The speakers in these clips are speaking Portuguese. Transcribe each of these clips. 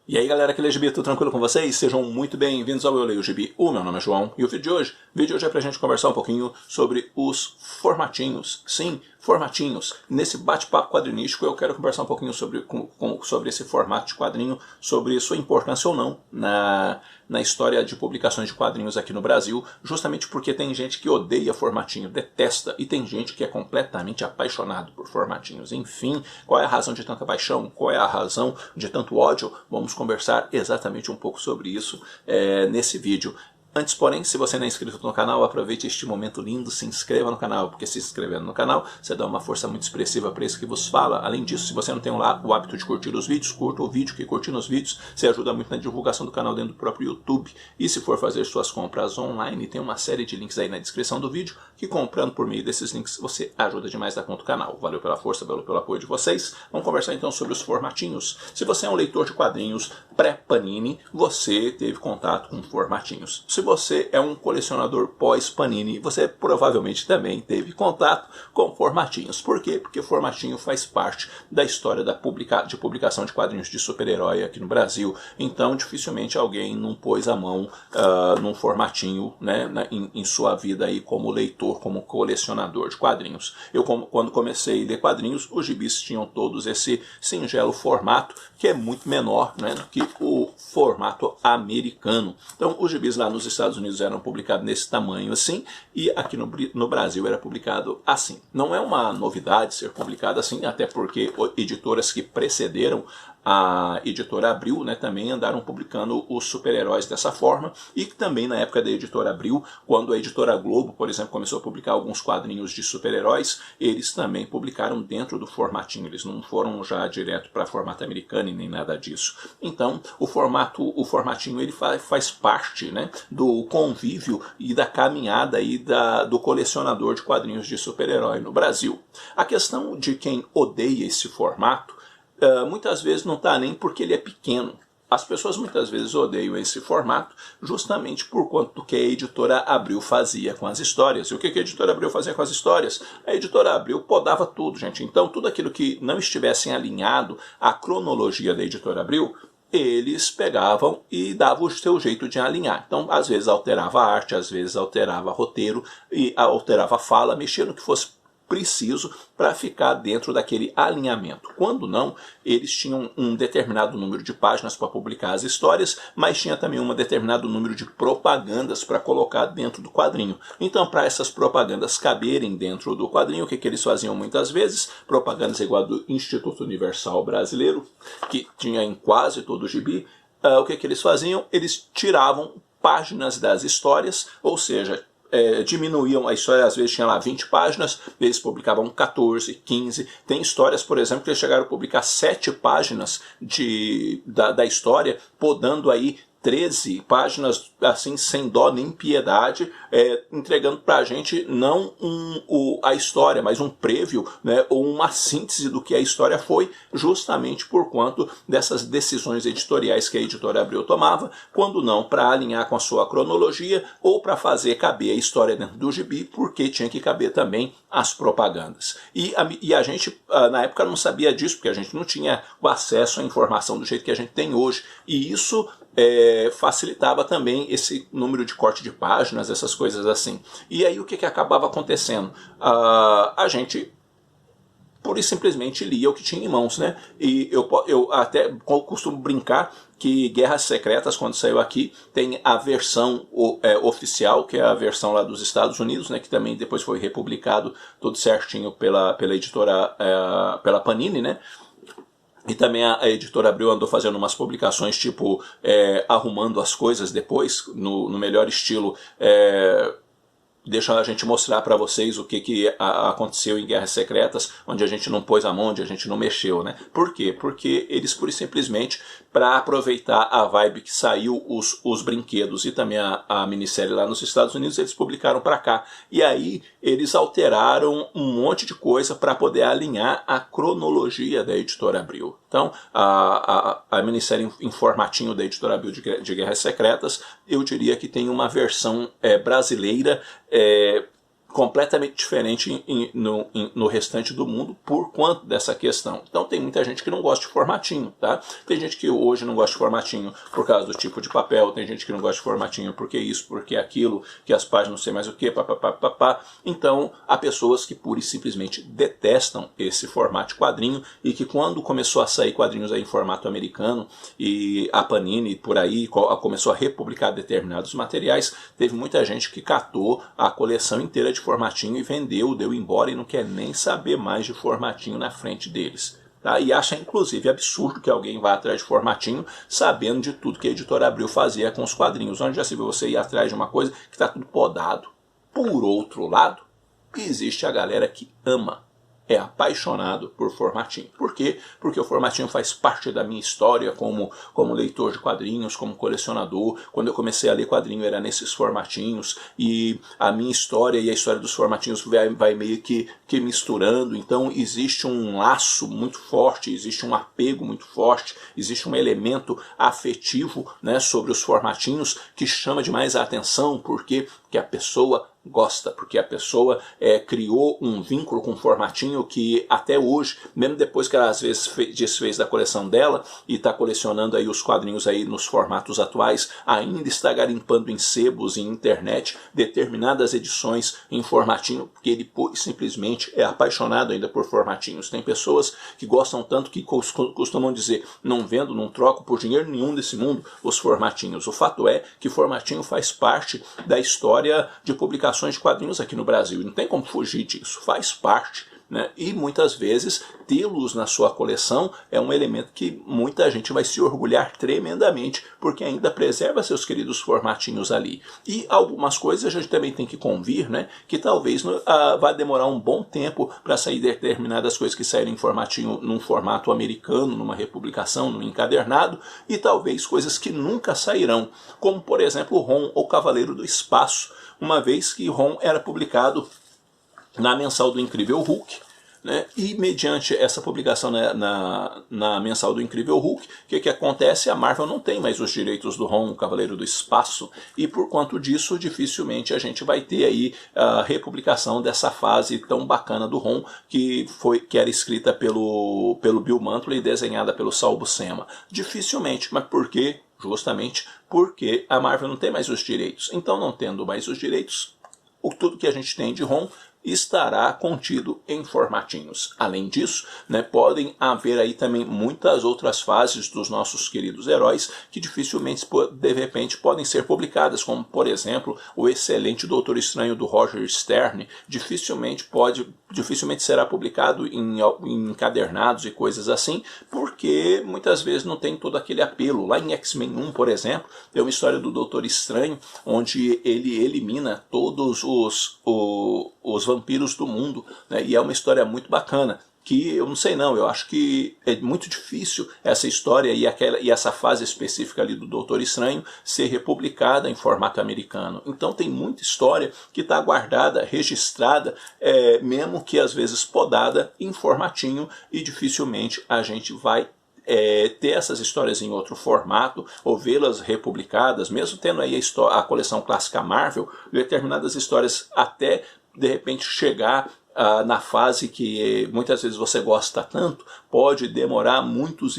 E aí galera, aqui é Gibi, tudo tranquilo com vocês? Sejam muito bem-vindos ao Eu Leio Gibi. O meu nome é João e o vídeo de hoje é pra gente conversar um pouquinho sobre os formatinhos. Sim, formatinhos. Nesse bate-papo quadrinístico eu quero conversar um pouquinho sobre esse formato de quadrinho, sobre sua importância ou não na história de publicações de quadrinhos aqui no Brasil, justamente porque tem gente que odeia formatinho, detesta, e tem gente que é completamente apaixonado por formatinhos. Enfim, qual é a razão de tanta paixão? Qual é a razão de tanto ódio? Vamos conversar exatamente um pouco sobre isso nesse vídeo. Antes, porém, se você não é inscrito no canal, aproveite este momento lindo, se inscreva no canal, porque se inscrevendo no canal, você dá uma força muito expressiva para isso que vos fala. Além disso, se você não tem lá o hábito de curtir os vídeos, curta o vídeo, que curtindo os vídeos, você ajuda muito na divulgação do canal dentro do próprio YouTube. E se for fazer suas compras online, tem uma série de links aí na descrição do vídeo, que comprando por meio desses links, você ajuda demais da conta do canal. Valeu pela força, valeu pelo apoio de vocês. Vamos conversar então sobre os formatinhos. Se você é um leitor de quadrinhos pré-Panini, você teve contato com formatinhos. Se você é um colecionador pós-Panini, você provavelmente também teve contato com formatinhos. Por quê? Porque formatinho faz parte da história de publicação de quadrinhos de super-herói aqui no Brasil. Então, dificilmente alguém não pôs a mão num formatinho, né, em sua vida aí como leitor, como colecionador de quadrinhos. Eu, quando comecei a ler quadrinhos, os gibis tinham todos esse singelo formato, que é muito menor, né, do que o formato americano. Então, os gibis lá nos Estados Unidos eram publicados nesse tamanho assim, e aqui no Brasil era publicado assim. Não é uma novidade ser publicado assim, até porque editoras que precederam a editora Abril, né, também andaram publicando os super-heróis dessa forma, e também na época da editora Abril, quando a editora Globo, por exemplo, começou a publicar alguns quadrinhos de super-heróis, eles também publicaram dentro do formatinho, eles não foram já direto para formato americano e nem nada disso. Então, o formatinho ele faz parte, né, do convívio e da caminhada aí do colecionador de quadrinhos de super-herói no Brasil. A questão de quem odeia esse formato, muitas vezes não está nem porque ele é pequeno. As pessoas muitas vezes odeiam esse formato justamente por conta do que a editora Abril fazia com as histórias. E o que a editora Abril fazia com as histórias? A editora Abril podava tudo, gente. Então, tudo aquilo que não estivesse alinhado à cronologia da editora Abril, eles pegavam e davam o seu jeito de alinhar. Então, às vezes alterava a arte, às vezes alterava roteiro, e alterava a fala, mexia no que fosse preciso para ficar dentro daquele alinhamento. Quando não, eles tinham um determinado número de páginas para publicar as histórias, mas tinha também um determinado número de propagandas para colocar dentro do quadrinho. Então, para essas propagandas caberem dentro do quadrinho, o que eles faziam muitas vezes? Propagandas igual do Instituto Universal Brasileiro, que tinha em quase todo o gibi. O que eles faziam? Eles tiravam páginas das histórias, ou seja, diminuíam a história, às vezes tinha lá 20 páginas, eles publicavam 14, 15. Tem histórias, por exemplo, que eles chegaram a publicar 7 páginas da história, podando aí 13 páginas, assim, sem dó nem piedade, entregando pra gente não a história, mas um preview, né, ou uma síntese do que a história foi, justamente por conta dessas decisões editoriais que a editora Abril tomava, quando não para alinhar com a sua cronologia, ou para fazer caber a história dentro do gibi, porque tinha que caber também as propagandas. E a gente, na época, não sabia disso, porque a gente não tinha o acesso à informação do jeito que a gente tem hoje, e isso facilitava também esse número de corte de páginas, essas coisas assim. E aí o que acabava acontecendo? A gente pura e simplesmente lia o que tinha em mãos, né? E eu até costumo brincar que Guerras Secretas, quando saiu aqui, tem a versão oficial, que é a versão lá dos Estados Unidos, né, que também depois foi republicado tudo certinho pela editora, pela Panini, né? E também a editora Abril andou fazendo umas publicações, tipo, arrumando as coisas depois, no melhor estilo, deixa a gente mostrar para vocês o que aconteceu em Guerras Secretas, onde a gente não pôs a mão, onde a gente não mexeu, né? Por quê? Porque eles, pura e simplesmente, para aproveitar a vibe que saiu os brinquedos e também a minissérie lá nos Estados Unidos, eles publicaram para cá. E aí eles alteraram um monte de coisa para poder alinhar a cronologia da editora Abril. Então, a minissérie em formatinho da editora Abril de Guerras Secretas, eu diria que tem uma versão brasileira completamente diferente no restante do mundo por conta dessa questão. Então tem muita gente que não gosta de formatinho, tá? Tem gente que hoje não gosta de formatinho por causa do tipo de papel, tem gente que não gosta de formatinho porque isso, porque aquilo, que as páginas não sei mais o que, papapá. Então há pessoas que pura e simplesmente detestam esse formato de quadrinho e que quando começou a sair quadrinhos aí em formato americano e a Panini por aí começou a republicar determinados materiais, teve muita gente que catou a coleção inteira de formatinho e vendeu, deu embora e não quer nem saber mais de formatinho na frente deles. Tá? E acha inclusive absurdo que alguém vá atrás de formatinho sabendo de tudo que a Editora Abril fazia com os quadrinhos. Onde já se viu você ir atrás de uma coisa que está tudo podado. Por outro lado, existe a galera que ama, é apaixonado por formatinho. Por quê? Porque o formatinho faz parte da minha história como leitor de quadrinhos, como colecionador. Quando eu comecei a ler quadrinho era nesses formatinhos, e a minha história e a história dos formatinhos vai meio que misturando. Então existe um laço muito forte, existe um apego muito forte, existe um elemento afetivo, né, sobre os formatinhos que chama demais a atenção, porque a pessoa gosta, porque a pessoa criou um vínculo com o formatinho que até hoje, mesmo depois que ela às vezes desfez da coleção dela e está colecionando aí os quadrinhos aí nos formatos atuais, ainda está garimpando em sebos e internet determinadas edições em formatinho, porque ele simplesmente é apaixonado ainda por formatinhos. Tem pessoas que gostam tanto que costumam dizer: não vendo, não troco por dinheiro nenhum desse mundo os formatinhos. O fato é que formatinho faz parte da história de publicações de quadrinhos aqui no Brasil, e não tem como fugir disso, faz parte, né? E muitas vezes tê-los na sua coleção é um elemento que muita gente vai se orgulhar tremendamente, porque ainda preserva seus queridos formatinhos ali. E algumas coisas a gente também tem que convir, né, que talvez vá demorar um bom tempo para sair determinadas coisas que saírem em formatinho, num formato americano, numa republicação, num encadernado, e talvez coisas que nunca sairão, como por exemplo Ron, o Cavaleiro do Espaço, uma vez que Ron era publicado na mensal do Incrível Hulk, né? E mediante essa publicação na mensal do Incrível Hulk, o que acontece? A Marvel não tem mais os direitos do Ron, o Cavaleiro do Espaço, e por conta disso dificilmente a gente vai ter aí a republicação dessa fase tão bacana do Ron, que era escrita pelo Bill Mantlo e desenhada pelo Sal Buscema. Dificilmente, mas por quê? Justamente porque a Marvel não tem mais os direitos. Então, não tendo mais os direitos, tudo que a gente tem de Ron estará contido em formatinhos. Além disso, né, podem haver aí também muitas outras fases dos nossos queridos heróis que dificilmente, de repente, podem ser publicadas, como, por exemplo, o excelente Doutor Estranho do Roger Stern, dificilmente será publicado em encadernados e coisas assim, porque muitas vezes não tem todo aquele apelo. Lá em X-Men 1, por exemplo, tem uma história do Doutor Estranho, onde ele elimina todos os vampiros do mundo, né? E é uma história muito bacana, que eu não sei não, eu acho que é muito difícil essa história e essa fase específica ali do Doutor Estranho ser republicada em formato americano. Então tem muita história que está guardada, registrada, mesmo que às vezes podada em formatinho, e dificilmente a gente vai ter essas histórias em outro formato ou vê-las republicadas, mesmo tendo aí a coleção clássica Marvel, determinadas histórias até de repente chegar na fase que muitas vezes você gosta tanto, pode demorar muitos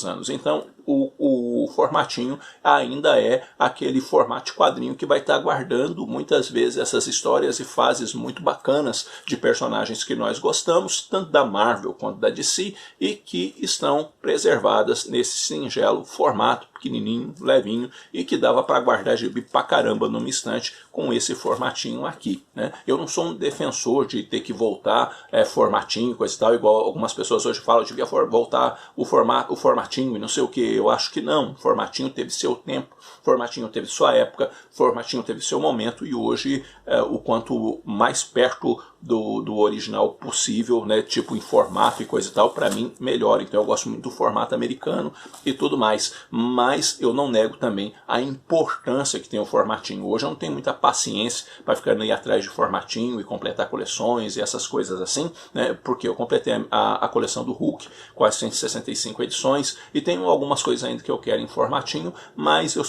anos. Então o formatinho ainda é aquele formato de quadrinho que vai estar guardando muitas vezes essas histórias e fases muito bacanas de personagens que nós gostamos, tanto da Marvel quanto da DC, e que estão preservadas nesse singelo formato pequenininho, levinho, e que dava para guardar gibi pra caramba numa estante com esse formatinho aqui, né? Eu não sou um defensor de ter que voltar formatinho, coisa e tal, igual algumas pessoas hoje falam, devia voltar o formatinho e não sei o que. Eu acho que não. O formatinho teve seu tempo, o formatinho teve sua época, o formatinho teve seu momento, e hoje o quanto mais perto do original possível, né, tipo em formato e coisa e tal, para mim melhor. Então eu gosto muito do formato americano e tudo mais, mas eu não nego também a importância que tem o formatinho. Hoje eu não tenho muita paciência para ficar aí atrás de formatinho e completar coleções e essas coisas assim, né, porque eu completei a coleção do Hulk com as 165 edições e tenho algumas coisas ainda que eu quero em formatinho, mas eu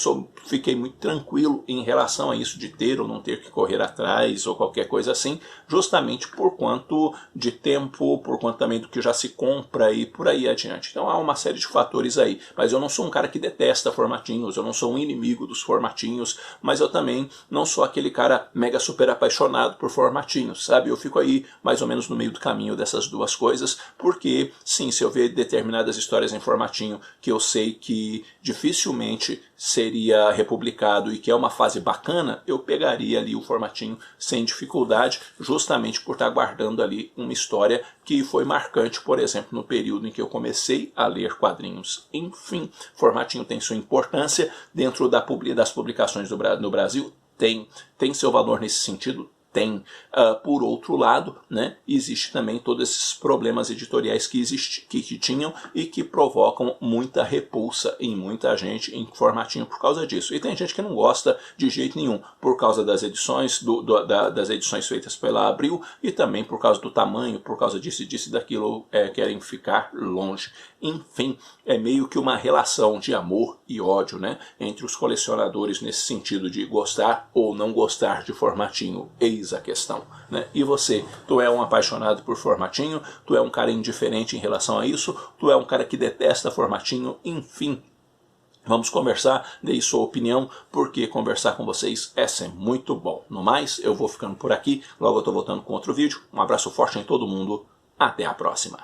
fiquei muito tranquilo em relação a isso de ter ou não ter que correr atrás ou qualquer coisa assim, justamente por quanto de tempo, por quanto também do que já se compra e por aí adiante. Então há uma série de fatores aí, mas eu não sou um cara que detesta formatinhos, eu não sou um inimigo dos formatinhos, mas eu também não sou aquele cara mega super apaixonado por formatinhos, sabe? Eu fico aí mais ou menos no meio do caminho dessas duas coisas, porque sim, se eu ver determinadas histórias em formatinho que eu sei que dificilmente seria republicado e que é uma fase bacana, eu pegaria ali o formatinho sem dificuldade, justamente por estar guardando ali uma história que foi marcante, por exemplo, no período em que eu comecei a ler quadrinhos. Enfim, formatinho tem sua importância dentro das publicações no Brasil, tem seu valor nesse sentido. Tem. Por outro lado, né, existe também todos esses problemas editoriais que tinham e que provocam muita repulsa em muita gente em formatinho por causa disso. E tem gente que não gosta de jeito nenhum por causa das edições, das edições feitas pela Abril e também por causa do tamanho, por causa disso e daquilo, querem ficar longe. Enfim, é meio que uma relação de amor e ódio, né, entre os colecionadores nesse sentido de gostar ou não gostar de formatinho. Eis a questão, né? E você, tu é um apaixonado por formatinho, tu é um cara indiferente em relação a isso, tu é um cara que detesta formatinho, enfim. Vamos conversar, dei sua opinião, porque conversar com vocês é sempre muito bom. No mais, eu vou ficando por aqui, logo eu tô voltando com outro vídeo. Um abraço forte em todo mundo, até a próxima.